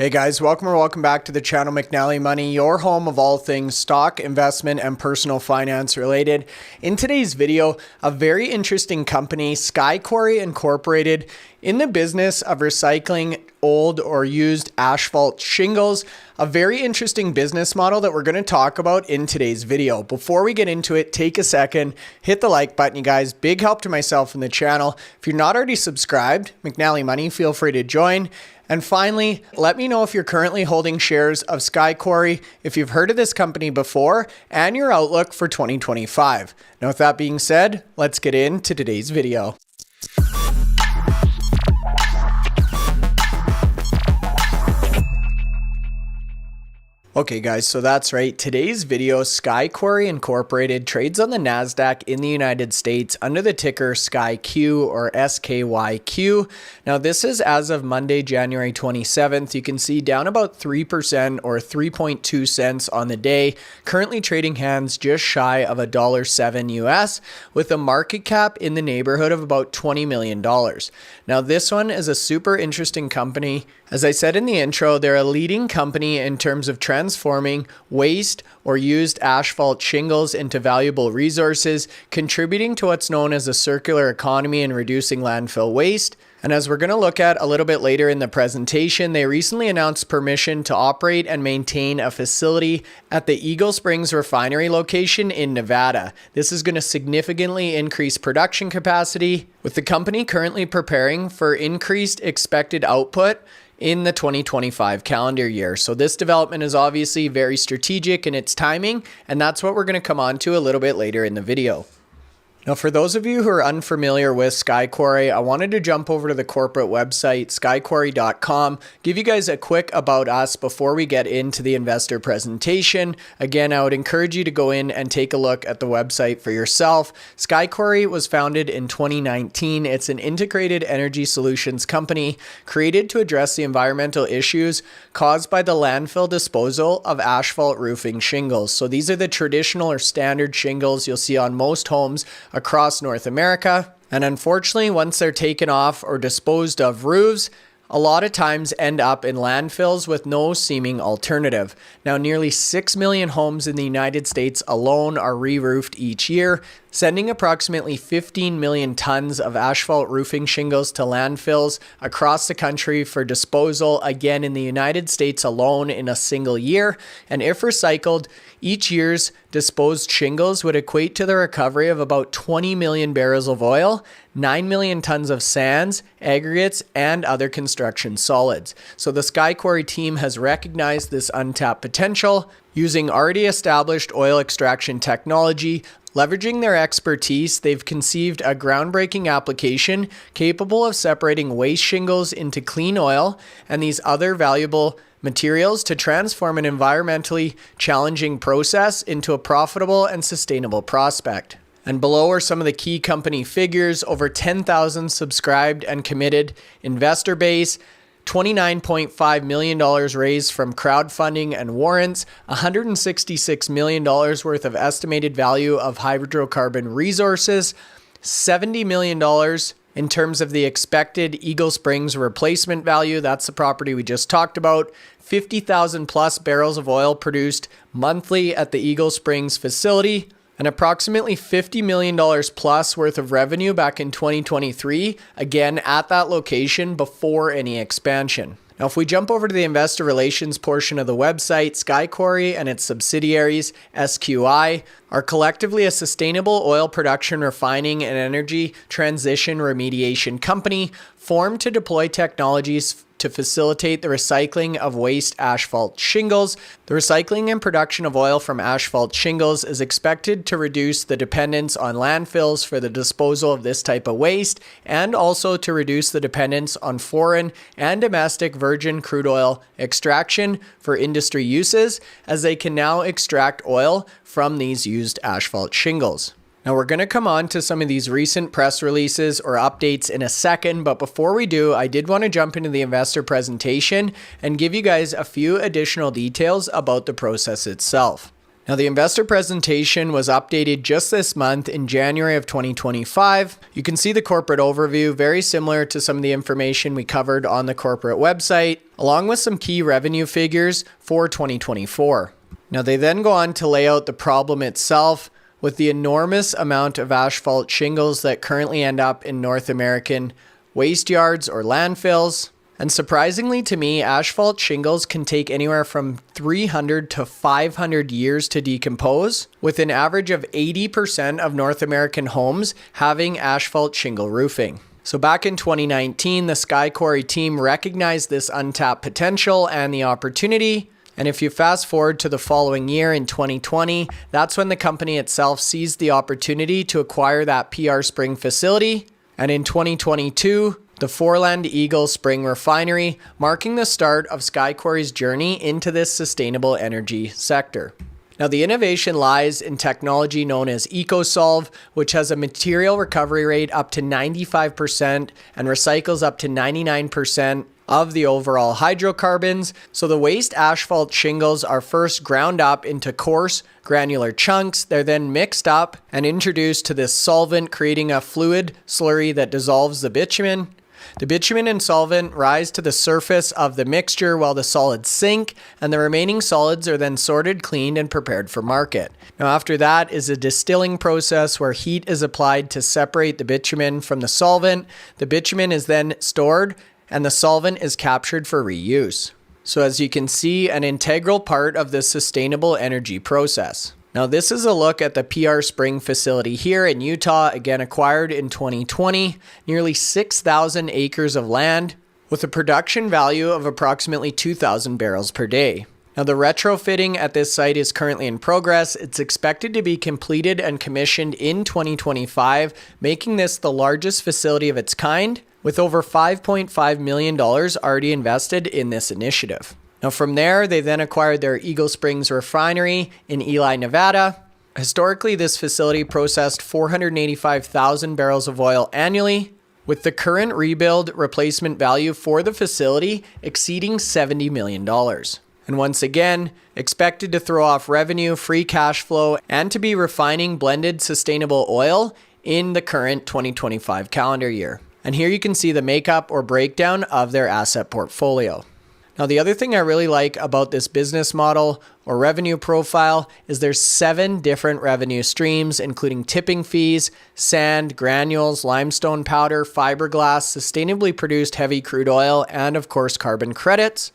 Hey guys, welcome back to the channel McNallie Money, your home of all things stock, investment, and personal finance related. In today's video, a very interesting company, SKYQ Incorporated, in the business of recycling old or used asphalt shingles. A very interesting business model that we're going to talk about in today's video. Before we get into it, take a second, hit the like button, you guys. Big help to myself and the channel. If you're not already subscribed, McNallie Money, feel free to join. And finally, let me know if you're currently holding shares of SKYQ, if you've heard of this company before, and your outlook for 2025. Now, with that being said, let's get into today's video. Okay guys, so that's right. Today's video, SKYQ Incorporated trades on the NASDAQ in the United States under the ticker SKYQ or SKYQ. Now this is as of Monday, January 27th. You can see down about 3% or 3.2 cents on the day. Currently trading hands just shy of $1.07 US with a market cap in the neighborhood of about $20 million. Now this one is a super interesting company. As I said in the intro, they're a leading company in terms of transforming waste or used asphalt shingles into valuable resources, contributing to what's known as a circular economy and reducing landfill waste. And as we're going to look at a little bit later in the presentation, they recently announced permission to operate and maintain a facility at the Eagle Springs Refinery location in Nevada. This is going to significantly increase production capacity, with the company currently preparing for increased expected output in the 2025 calendar year. So this development is obviously very strategic in its timing, and that's what we're going to come on to a little bit later in the video. Now, for those of you who are unfamiliar with SKYQ, I wanted to jump over to the corporate website, skyq.com, give you guys a quick about us before we get into the investor presentation. Again, I would encourage you to go in and take a look at the website for yourself. SKYQ was founded in 2019. It's an integrated energy solutions company created to address the environmental issues caused by the landfill disposal of asphalt roofing shingles. So these are the traditional or standard shingles you'll see on most homes across North America. And unfortunately, once they're taken off or disposed of roofs, a lot of times end up in landfills with no seeming alternative. Now, nearly 6 million homes in the United States alone are re-roofed each year, sending approximately 15 million tons of asphalt roofing shingles to landfills across the country for disposal, again in the United States alone in a single year. And if recycled, each year's disposed shingles would equate to the recovery of about 20 million barrels of oil, 9 million tons of sands, aggregates, and other construction solids. So the SKYQ team has recognized this untapped potential using already established oil extraction technology. Leveraging their expertise, they've conceived a groundbreaking application capable of separating waste shingles into clean oil and these other valuable materials to transform an environmentally challenging process into a profitable and sustainable prospect. And below are some of the key company figures: over 10,000 subscribed and committed investor base, $29.5 million raised from crowdfunding and warrants, $166 million worth of estimated value of hydrocarbon resources, $70 million in terms of the expected Eagle Springs replacement value. That's the property we just talked about. 50,000 plus barrels of oil produced monthly at the Eagle Springs facility, and approximately $50 million plus worth of revenue back in 2023, again at that location before any expansion. Now, if we jump over to the investor relations portion of the website, SKYQ and its subsidiaries, SKY, are collectively a sustainable oil production, refining, and energy transition remediation company formed to deploy technologies to facilitate the recycling of waste asphalt shingles. The recycling and production of oil from asphalt shingles is expected to reduce the dependence on landfills for the disposal of this type of waste, and also to reduce the dependence on foreign and domestic virgin crude oil extraction for industry uses, as they can now extract oil from these used asphalt shingles. Now we're going to come on to some of these recent press releases or updates in a second, but before we do, I did want to jump into the investor presentation and give you guys a few additional details about the process itself. Now, the investor presentation was updated just this month in January of 2025. You can see the corporate overview, very similar to some of the information we covered on the corporate website, along with some key revenue figures for 2024. Now, they then go on to lay out the problem itself with the enormous amount of asphalt shingles that currently end up in North American waste yards or landfills. And surprisingly to me, asphalt shingles can take anywhere from 300 to 500 years to decompose, with an average of 80% of North American homes having asphalt shingle roofing. So back in 2019, the SKYQ team recognized this untapped potential and the opportunity. And if you fast forward to the following year in 2020, that's when the company itself seized the opportunity to acquire that PR Spring facility. And in 2022, the Foreland Eagle Spring Refinery, marking the start of SKYQ's journey into this sustainable energy sector. Now, the innovation lies in technology known as EcoSolve, which has a material recovery rate up to 95% and recycles up to 99% of the overall hydrocarbons. So the waste asphalt shingles are first ground up into coarse granular chunks. They're then mixed up and introduced to this solvent, creating a fluid slurry that dissolves the bitumen. The bitumen and solvent rise to the surface of the mixture while the solids sink, and the remaining solids are then sorted, cleaned, and prepared for market. Now, after that is a distilling process where heat is applied to separate the bitumen from the solvent. The bitumen is then stored, and the solvent is captured for reuse. So as you can see, an integral part of the sustainable energy process. Now, this is a look at the PR Spring facility here in Utah, again acquired in 2020, nearly 6,000 acres of land with a production value of approximately 2,000 barrels per day. Now, the retrofitting at this site is currently in progress. It's expected to be completed and commissioned in 2025, making this the largest facility of its kind, with over $5.5 million already invested in this initiative. Now, from there, they then acquired their Eagle Springs Refinery in Ely, Nevada. Historically, this facility processed 485,000 barrels of oil annually, with the current rebuild replacement value for the facility exceeding $70 million. And once again, expected to throw off revenue, free cash flow, and to be refining blended sustainable oil in the current 2025 calendar year. And here you can see the makeup or breakdown of their asset portfolio. Now, the other thing I really like about this business model or revenue profile is there's 7 different revenue streams, including tipping fees, sand, granules, limestone powder, fiberglass, sustainably produced heavy crude oil, and of course, carbon credits.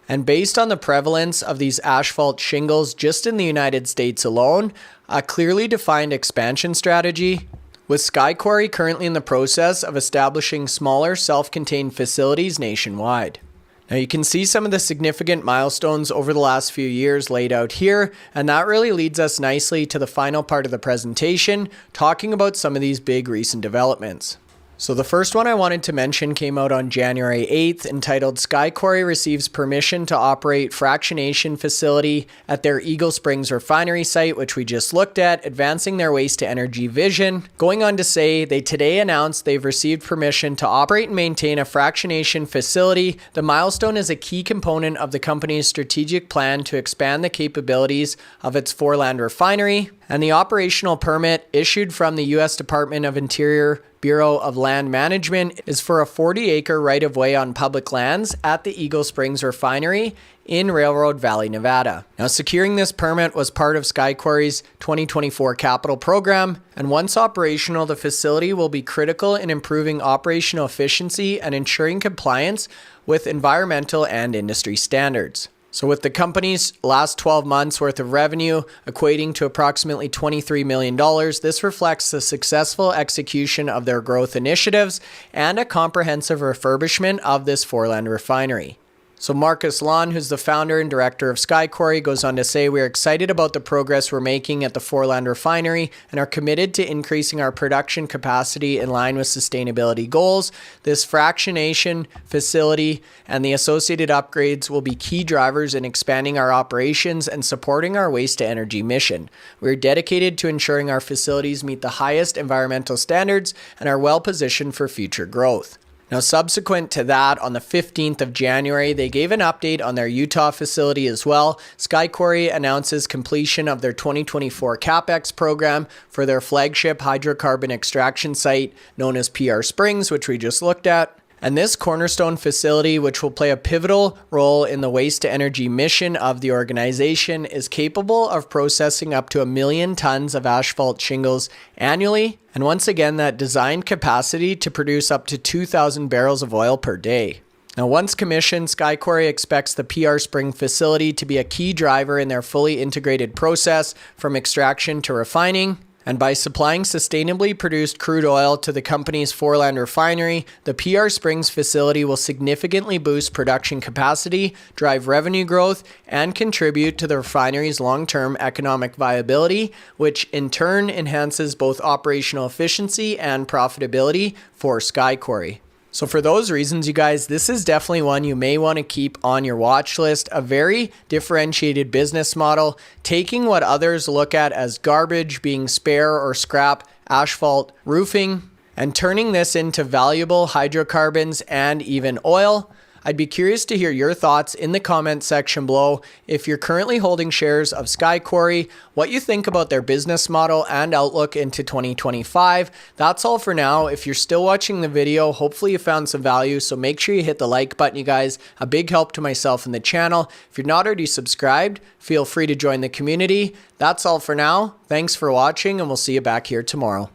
And based on the prevalence of these asphalt shingles just in the United States alone, a clearly defined expansion strategy, with SKYQ currently in the process of establishing smaller self-contained facilities nationwide. Now, you can see some of the significant milestones over the last few years laid out here, and that really leads us nicely to the final part of the presentation, talking about some of these big recent developments. So the first one I wanted to mention came out on January 8th, entitled SKYQ receives permission to operate fractionation facility at their Eagle Springs refinery site, which we just looked at, advancing their waste to energy vision. Going on to say they today announced they've received permission to operate and maintain a fractionation facility. The milestone is a key component of the company's strategic plan to expand the capabilities of its Foreland refinery, and the operational permit issued from the U.S. Department of Interior Bureau of Land Management is for a 40-acre right-of-way on public lands at the Eagle Springs Refinery in Railroad Valley, Nevada. Now, securing this permit was part of SKYQ's 2024 capital program, and once operational, the facility will be critical in improving operational efficiency and ensuring compliance with environmental and industry standards. So with the company's last 12 months worth of revenue equating to approximately $23 million, this reflects the successful execution of their growth initiatives and a comprehensive refurbishment of this Foreland refinery. So Marcus Lawn, who's the founder and director of SKYQ, goes on to say, "We're excited about the progress we're making at the Foreland refinery and are committed to increasing our production capacity in line with sustainability goals. This fractionation facility and the associated upgrades will be key drivers in expanding our operations and supporting our waste to energy mission. We're dedicated to ensuring our facilities meet the highest environmental standards and are well positioned for future growth." Now, subsequent to that, on the 15th of January, they gave an update on their Utah facility as well. SKYQ announces completion of their 2024 CapEx program for their flagship hydrocarbon extraction site known as PR Springs, which we just looked at. And this cornerstone facility, which will play a pivotal role in the waste-to-energy mission of the organization, is capable of processing up to 1 million tons of asphalt shingles annually. And once again, that designed capacity to produce up to 2,000 barrels of oil per day. Now, once commissioned, SKYQ expects the PR Spring facility to be a key driver in their fully integrated process from extraction to refining. And by supplying sustainably produced crude oil to the company's Foreland refinery, the PR Springs facility will significantly boost production capacity, drive revenue growth, and contribute to the refinery's long-term economic viability, which in turn enhances both operational efficiency and profitability for SKYQ. So for those reasons, you guys, this is definitely one you may want to keep on your watch list. A very differentiated business model, taking what others look at as garbage, being spare or scrap asphalt roofing, and turning this into valuable hydrocarbons and even oil. I'd be curious to hear your thoughts in the comments section below. If you're currently holding shares of SKYQ, what you think about their business model and outlook into 2025. That's all for now. If you're still watching the video, hopefully you found some value. So make sure you hit the like button, you guys. A big help to myself and the channel. If you're not already subscribed, feel free to join the community. That's all for now. Thanks for watching, and we'll see you back here tomorrow.